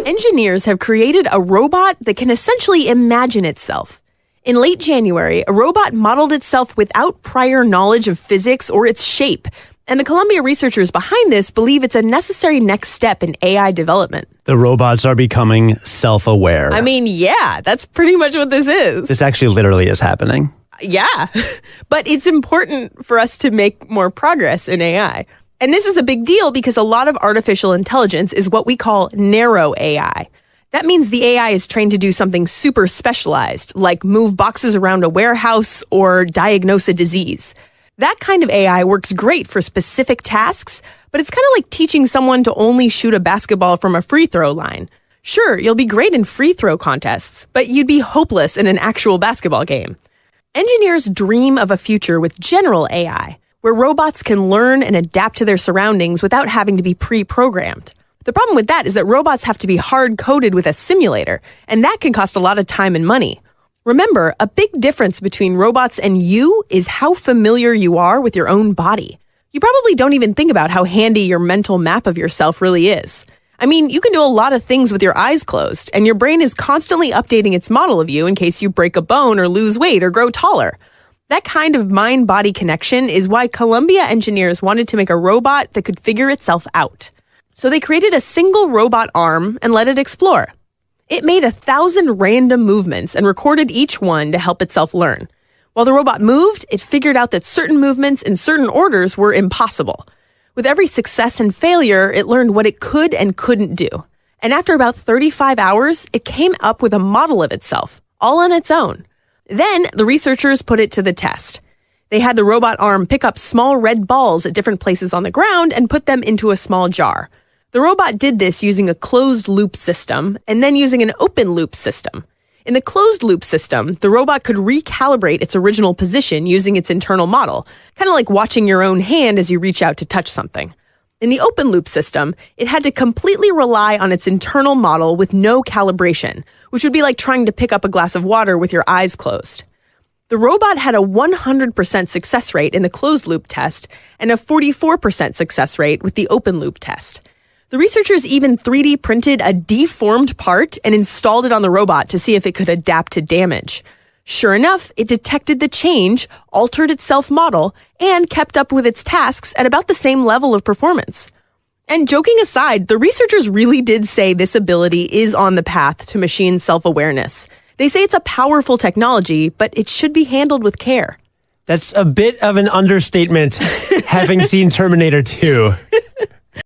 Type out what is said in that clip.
Engineers have created a robot that can essentially imagine itself. In late January, a robot modeled itself without prior knowledge of physics or its shape, and the Columbia researchers behind this believe it's a necessary next step in AI development. The robots are becoming self-aware. I mean, yeah, that's pretty much what this is. This actually literally is happening. Yeah, but it's important for us to make more progress in AI. And this is a big deal because a lot of artificial intelligence is what we call narrow AI. That means the AI is trained to do something super specialized, like move boxes around a warehouse or diagnose a disease. That kind of AI works great for specific tasks, but it's kind of like teaching someone to only shoot a basketball from a free throw line. Sure, you'll be great in free throw contests, but you'd be hopeless in an actual basketball game. Engineers dream of a future with general AI, where robots can learn and adapt to their surroundings without having to be pre-programmed. The problem with that is that robots have to be hard-coded with a simulator, and that can cost a lot of time and money. Remember, a big difference between robots and you is how familiar you are with your own body. You probably don't even think about how handy your mental map of yourself really is. I mean, you can do a lot of things with your eyes closed, and your brain is constantly updating its model of you in case you break a bone or lose weight or grow taller. That kind of mind-body connection is why Columbia engineers wanted to make a robot that could figure itself out. So they created a single robot arm and let it explore. It made 1,000 random movements and recorded each one to help itself learn. While the robot moved, it figured out that certain movements in certain orders were impossible. With every success and failure, it learned what it could and couldn't do. And after about 35 hours, it came up with a model of itself, all on its own. Then the researchers put it to the test. They had the robot arm pick up small red balls at different places on the ground and put them into a small jar. The robot did this using a closed-loop system and then using an open-loop system. In the closed-loop system, the robot could recalibrate its original position using its internal model, kind of like watching your own hand as you reach out to touch something. In the open-loop system, it had to completely rely on its internal model with no calibration, which would be like trying to pick up a glass of water with your eyes closed. The robot had a 100% success rate in the closed-loop test and a 44% success rate with the open-loop test. The researchers even 3D printed a deformed part and installed it on the robot to see if it could adapt to damage. Sure enough, it detected the change, altered its self-model, and kept up with its tasks at about the same level of performance. And joking aside, the researchers really did say this ability is on the path to machine self-awareness. They say it's a powerful technology, but it should be handled with care. That's a bit of an understatement, having seen Terminator 2.